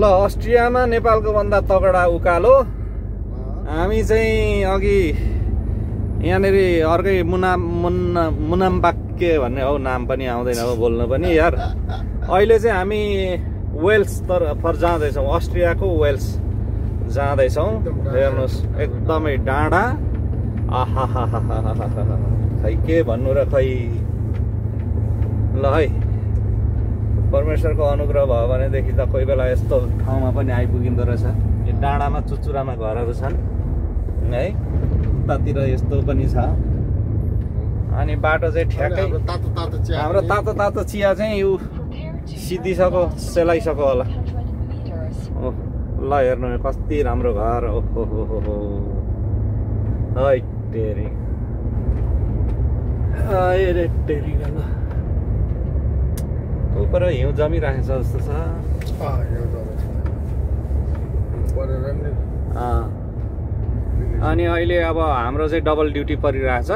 अस्ट्रियामा नेपालको भन्दा तगडा उकालो। हामी चाहिँ अघि यहाँनिर अर्कै मुनाम्बाक के भन्ने हौ, नाम पनि आउँदैन हो बोल्नु पनि यार। अहिले चाहिँ हामी वेल्स तर्फ जाँदैछौँ, अस्ट्रियाको वेल्स जाँदैछौँ। हेर्नुहोस् एकदमै डाँडा। खै के भन्नु र खै। ल है, परमेश्वरको अनुग्रह भयो भनेदेखि त कोही बेला यस्तो ठाउँमा पनि आइपुगिँदो रहेछ। यो डाँडामा चुचुरामा घरहरू छन् है, उतातिर यस्तो पनि छ। अनि बाटो चाहिँ ठ्याक्कै हाम्रो तातो तातो चिया चाहिँ यो सिद्धिसक्यो, सेलाइसक्यो होला। ल हेर्नु कति राम्रो घर। ओहो हो है टेरी, ल उपर हिउँ जमिरहेको छ जस्तो छ। अनि अहिले अब हाम्रो चाहिँ डबल ड्युटी परिरहेछ।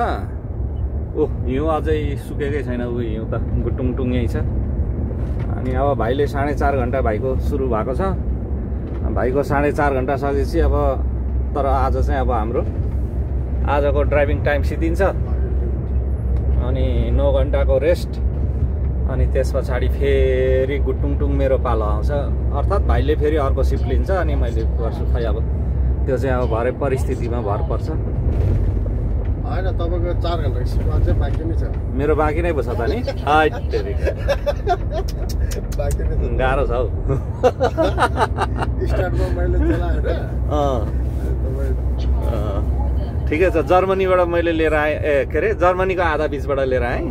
हिउँ अझै सुकेकै छैन, हिउँ त गुटुङटुङ यही छ। अनि अब भाइले 4.5 घन्टा भाइको सुरु भएको छ। भाइको 4.5 घन्टा सकेपछि अब, तर आज चाहिँ अब हाम्रो आजको ड्राइभिङ टाइम सिद्धिन्छ। अनि 9 घन्टाको रेस्ट। अनि त्यस पछाडि फेरि गुटुङटुङ मेरो पालो आउँछ। अर्थात् भाइले फेरि अर्को सिफ्ट लिन्छ अनि मैले गर्छु। खै अब त्यो चाहिँ अब भरे परिस्थितिमा भर पर्छ। होइन, तपाईँको 4 घन्टाको सिफ्ट अझै बाँकी नै छ। मेरो बाँकी नै छ त नि। गाह्रो छ हौ। स्टार्टमा मैले चलाएर ठिकै छ। जर्मनीबाट मैले लिएर आएँ, के अरे जर्मनीको आधा बिचबाट लिएर आएँ।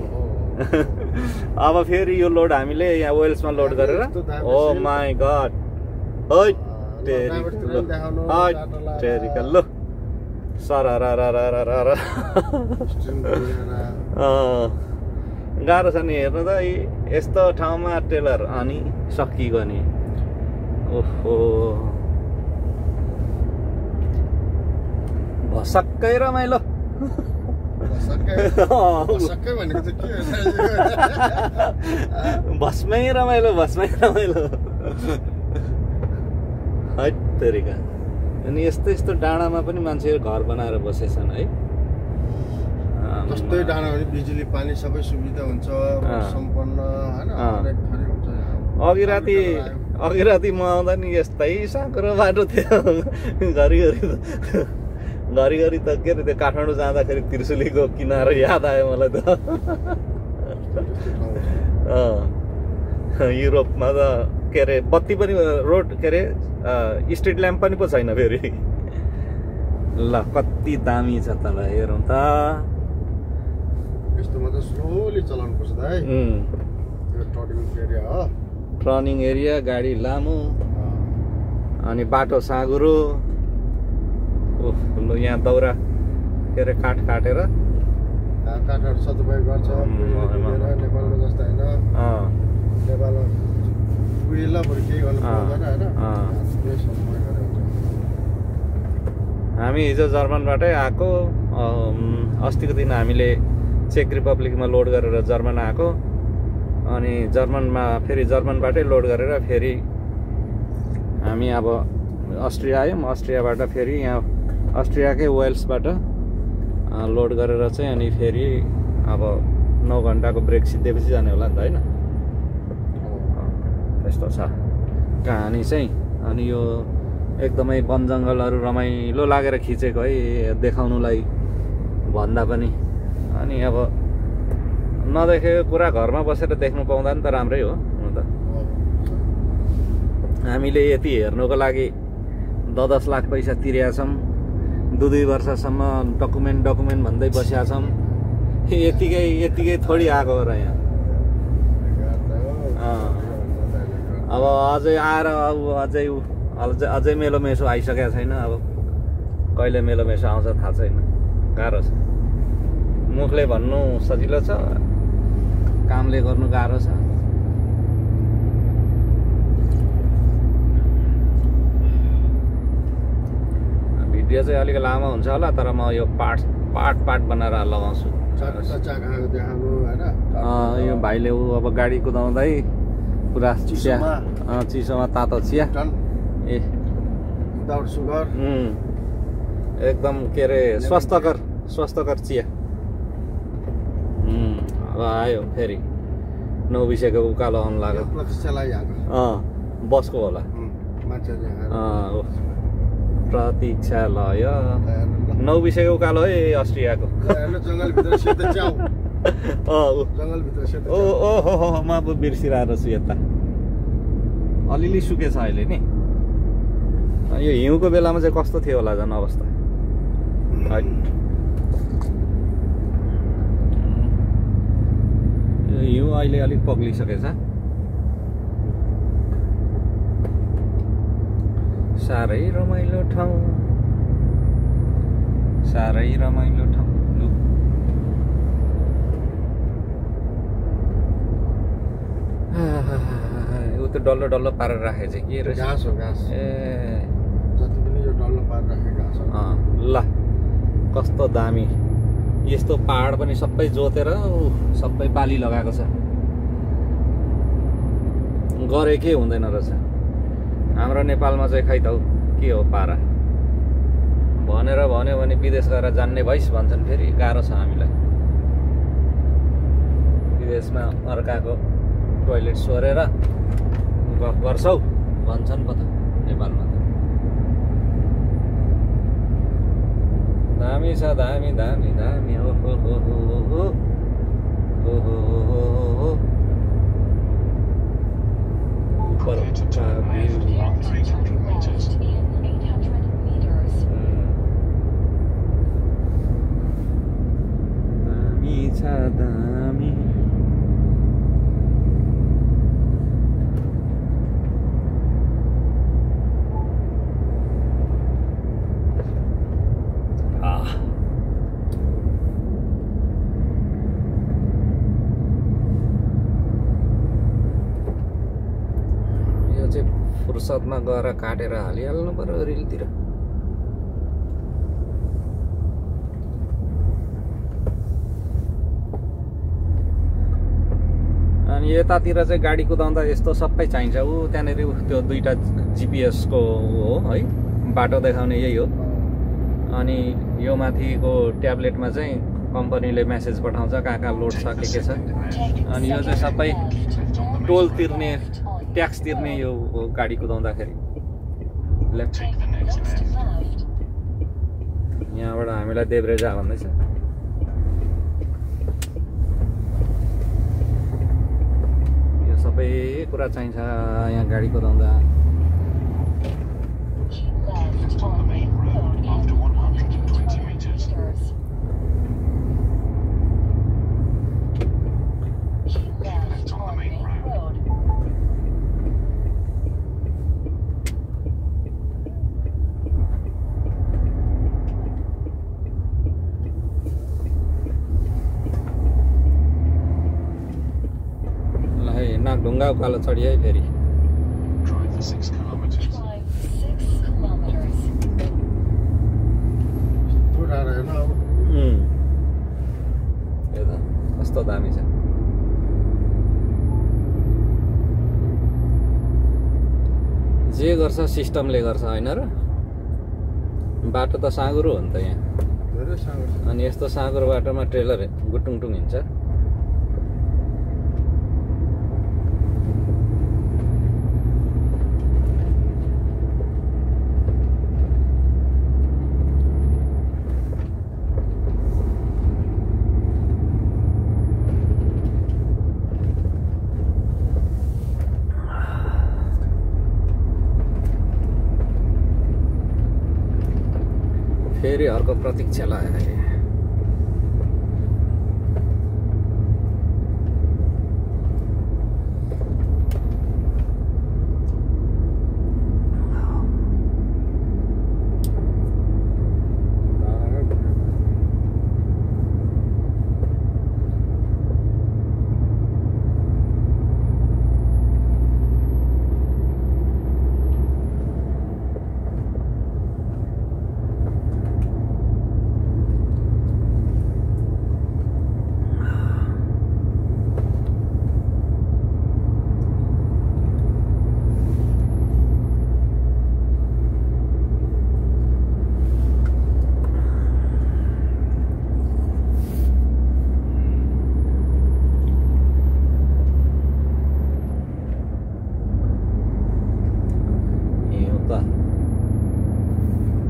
अब फेरि यो लोड हामीले यहाँ वेल्समा लोड गरेर। ओ माई गड, लो सर गाह्रो छ नि हेर्नु त। यस्तो ठाउँमा टेलर अनि सकिगयो नि। ओहो भसक्कै रमाइलो। भस्मै रमाइलो, भस्मै रमाइलो। है तरिका। अनि यस्तो यस्तो डाँडामा पनि मान्छेहरू घर बनाएर बसेछन् है। जस्तै डाँडा भने बिजुली पानी सबै सुविधा हुन्छ, सम्पन्न हैन, हरेक थरी हुन्छ। अघि राति म आउँदा नि यस्तै साँक्रो बाटो थियो। घरिघरि त के अरे त्यो काठमाडौँ जाँदाखेरि त्रिशुलीको किनारा याद आयो मलाई त। युरोपमा त के अरे बत्ती पनि, रोड के अरे स्ट्रिट ल्याम्प पनि पो छैन फेरि। ल कति दामी छ त। ल हेरौँ त, यस्तोमा त स्लोली चलाउनु पर्छ त है। यो टर्निङ एरिया गाडी लामो अनि बाटो साँघुरो। ओह यहाँ दाउरा के अरे काठ काटेर काठहरू सदुपयोग गर्छ। नेपालमा जस्तो होइन, नेपालमा उयोलाई बरु केही गर्नु पर्दैन होइन। हामी हिजो जर्मनबाटै आएको। अस्तिको दिन हामीले चेक रिपब्लिकमा लोड गरेर जर्मन आएको। अनि जर्मनमा फेरि जर्मनबाटै लोड गरेर फेरि हामी अब अस्ट्रिया आयौँ। अस्ट्रियाबाट फेरि यहाँ अस्ट्रियाकै वेल्सबाट लोड गरेर चाहिँ अनि फेरि अब 9 घन्टाको ब्रेक सिद्धेपछि जाने होला नि त होइन। त्यस्तो छ कहानी चाहिँ। अनि यो एकदमै वन जङ्गलहरू रमाइलो लागेर खिचेको है, देखाउनुलाई भन्दा पनि। अनि अब नदेखेको कुरा घरमा बसेर देख्नु पाउँदा नि त राम्रै हो हुन त। हामीले यति हेर्नुको लागि 10-10 लाख पैसा तिरेका छौँ। 2-2 वर्षसम्म डकुमेन्ट भन्दै बसेका छौँ। यतिकै थोडी आएको हो र यहाँ। अब अझै आएर अब अझै मेलोमेसो आइसकेको छैन। अब कहिले मेलोमेसो आउँछ थाहा छैन। गाह्रो छ। मुखले भन्नु सजिलो छ, कामले गर्नु गाह्रो छ। भिडियो चाहिँ अलिक लामो हुन्छ होला, तर म यो पार्ट बनाएर लगाउँछु। यो भाइले अब गाडी कुदाउँदै पुरा चिसोमा तातो चिया ए विदाउट सुगर एकदम के अरे स्वस्थकर चिया। अब आयो फेरि 9 बिसेको उकालो आउनु लाग्यो। बसको होला प्रतीक्षालय 9 बिसेको उकालो है अस्ट्रियाको। ओहो म अब बिर्सिरहेको छु यता अलिअलि सुकेछ अहिले नि। यो हिउँको बेलामा चाहिँ कस्तो थियो होला झन् अवस्था। यो हिउँ अहिले अलिक पग्लिसकेछ। साह्रै रमाइलो ठाउँ लु। ऊ त डल्लो पारेर राखेको चाहिँ के रहेछ? घाँस हो घाँस। ए जति पनि यो डल्लो पारेर राखेको घाँस हो। ल कस्तो दामी। यस्तो पहाड पनि सबै जोतेर सबै बाली लगाएको छ। गरे के हुँदैन रहेछ। हाम्रो नेपालमा चाहिँ खै त के हो पारा भनेर भन्यो भने विदेश गएर जान्ने भइस भन्छन्। फेरि गाह्रो छ हामीलाई। विदेशमा अर्काको टोइलेट सोरेर गफ गर्छौ भन्छन् पो त। नेपालमा त दामी छ दामी दामी। फुर्सदमा गएर काटेर हालिहाल्नु पर्यो रिलतिर। अनि यतातिर चाहिँ गाडी कुदाउँदा यस्तो सबै चाहिन्छ। ऊ त्यहाँनिर त्यो 2टा GPS को हो है बाटो देखाउने यही हो। अनि यो माथिको ट्याब्लेटमा चाहिँ कम्पनीले मेसेज पठाउँछ कहाँ लोड छ के छ। अनि यो चाहिँ सबै टोल तिर्ने ट्याक्स तिर्ने यो गाडी कुदाउँदाखेरि। लेफ्ट यहाँबाट हामीलाई देब्रेजा भन्दैछ। यो सबै कुरा चाहिन्छ यहाँ गाडी कुदाउँदा। ढुङ्गा उकालो चढी है फेरि। कस्तो दामी छ। जे गर्छ सिस्टमले गर्छ होइन र। बाटो त साँगुरो हो नि त यहाँ। अनि यस्तो साँगुरो बाटोमा ट्रेलर गुटुङटुङ हिँड्छ। फेरि अर्को प्रतीक्षालय।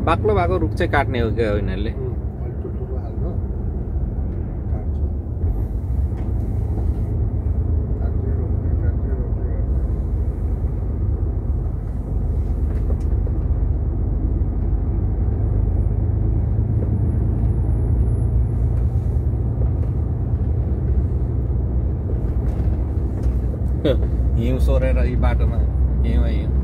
बाक्लो भएको रुख चाहिँ काट्ने हो क्या यिनीहरूले हिउँ सोरेर यी बाटोमा हिउँ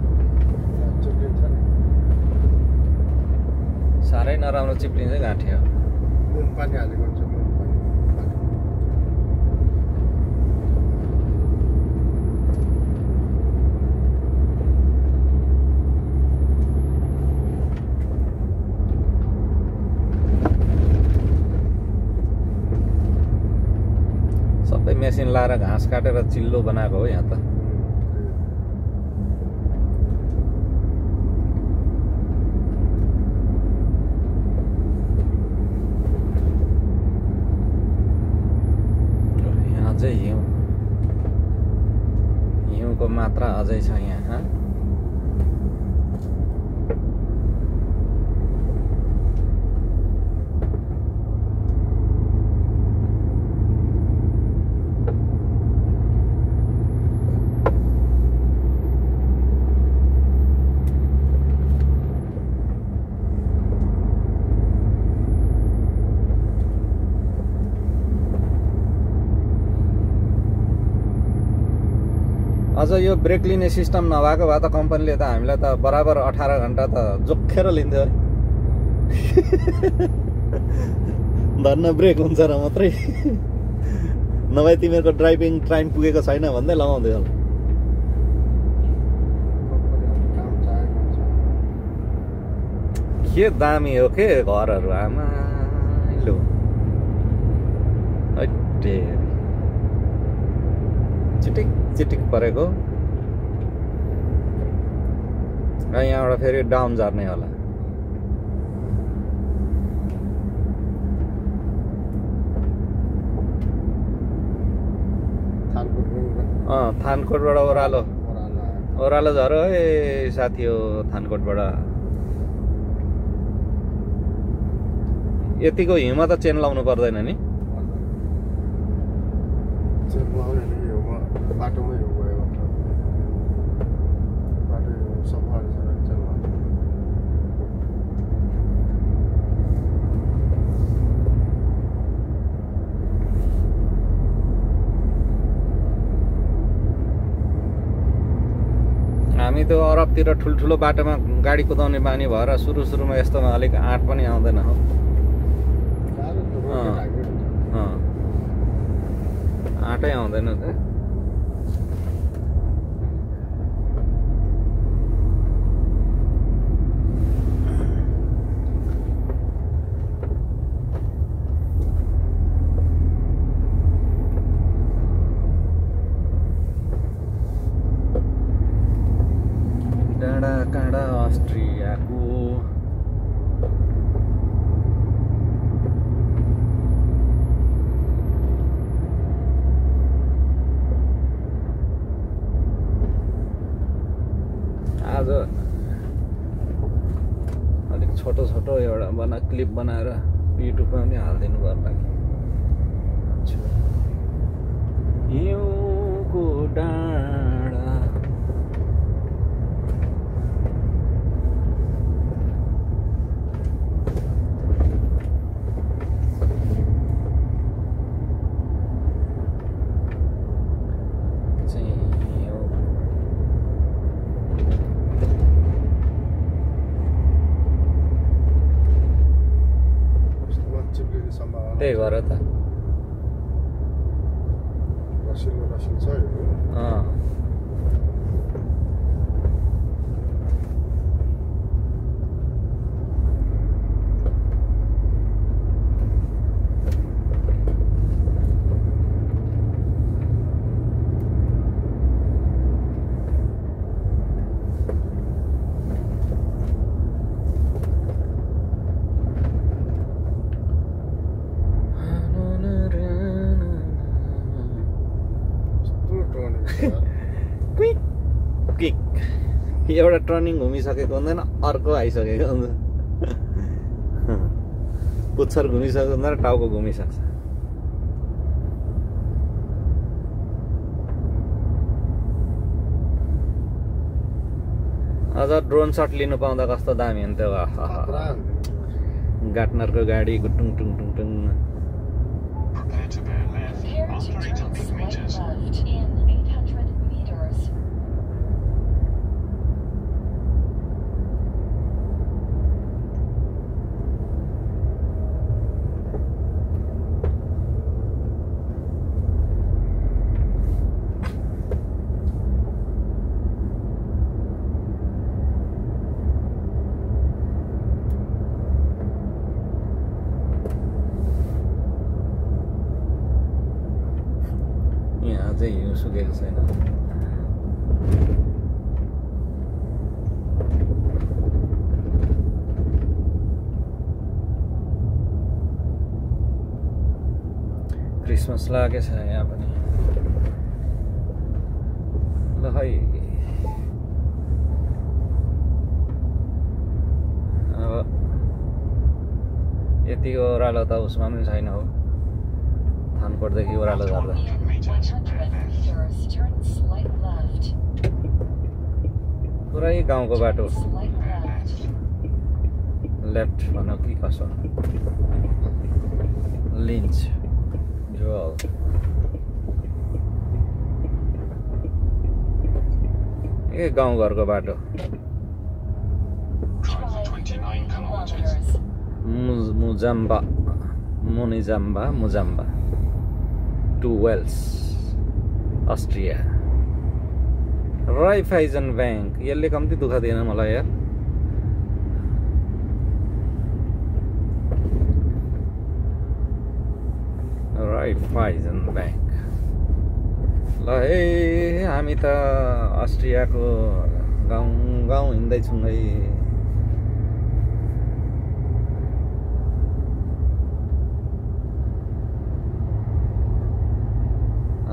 साह्रै नराम्रो चिप्लिन्छ गाँठ्यो नुन पानी हालेको हुन्छ नुन पानी सबै मेसिन लाएर घाँस काटेर चिल्लो बनाएको हो यहाँ त हिउँको मात्रा अझै छ यहाँ अझ यो ब्रेक लिने सिस्टम नभएको भए त कम्पनीले त हामीलाई त बराबर 18 घण्टा त जोखेर लिन्थ्यो है धन्न ब्रेक हुन्छ र मात्रै नभए तिमीहरूको ड्राइभिङ टाइम पुगेको छैन भन्दै लगाउँदै होला के दामी हो के घरहरू आमा लु चिटिक चिटिक परेको यहाँबाट फेरि डाउन झर्ने होला थानकोटबाट ओह्रालो झऱ्यो है साथी हो थानकोटबाट यतिको हिउँमा त चेन लाउनु पर्दैन नि बाटोमै गयो बाटो सफा हामी त अरबतिर ठुल्ठुलो बाटोमा गाडी कुदाउने बानी भएर सुरुमा यस्तोमा अलिक आँट पनि आउँदैन हो आँटै आउँदैन त काँडा अस्ट्रियाको आज अलिक छोटो एउटा क्लिप बनाएर युट्युबमा पनि हालिदिनु पर्ला कि हिउँको डाँडा त्यही भएर त रसिलो छ एउटा टर्निङ घुमिसकेको हुँदैन अर्को आइसकेको हुन्छ पुच्छर घुमिसक्छ र टाउको घुमिसक्छ। अझ ड्रोन सट लिनु पाउँदा कस्तो दामी हुन्थ्यो। गार्टनरको गाडी गुटुङ टुङ टुङ टुङ। चाहिँ हिउँ सुकेको छैन। क्रिसमस लागेछ यहाँ पनि। ल है अब यतिको ओह्रालो त उसमा पनि छैन हो, थानकोटदेखि ओह्रालो गर्दा। पुरै गाउँको बाटो लेफ्ट भनौँ कि कसो लिन्छ जोल। ए गाउँघरको बाटो मुजाम्बा टु वेल्स अस्ट्रिया। राइफाइजन ब्याङ्क यसले कम्ती दुःख दिएन मलाई यार। राइफाइजन ब्याङ्क। ल है हामी त अस्ट्रियाको गाउँ गाउँ हिँड्दैछौँ है।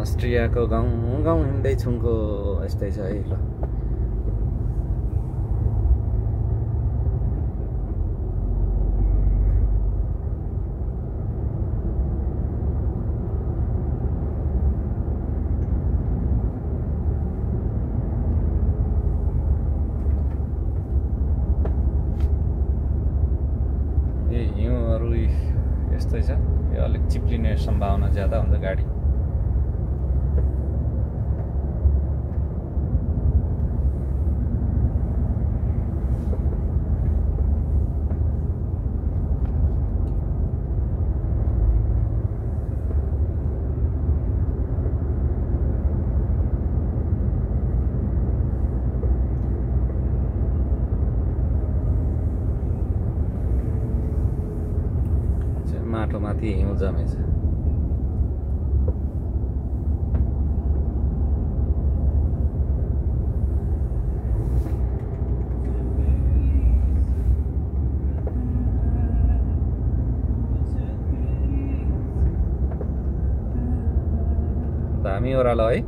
अस्ट्रियाको गाउँ गाउँ हिँड्दैछौँको यस्तै छ है। ल ए हिउँहरू यस्तै छ। यो अलिक चिप्लिने सम्भावना ज्यादा हुन्छ गाडी। माटोमाथि हिउँ जमेछ। दामी ओह्रालो है।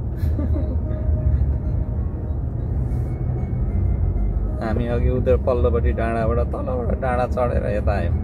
हामी अघि उधर पल्लोपट्टि डाँडाबाट तलबाट डाँडा चढेर यता आयौँ।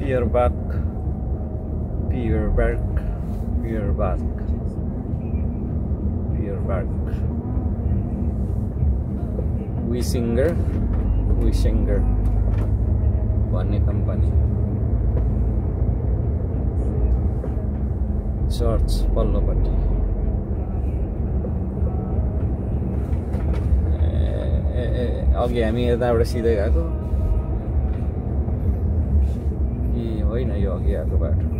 पियरबार्ग विसिङ्गर भन्ने कम्पनी चर्च पल्लोपट्टि अघि हामी यताबाट सिधै गएको कि होइन यो अघि आएको बाटो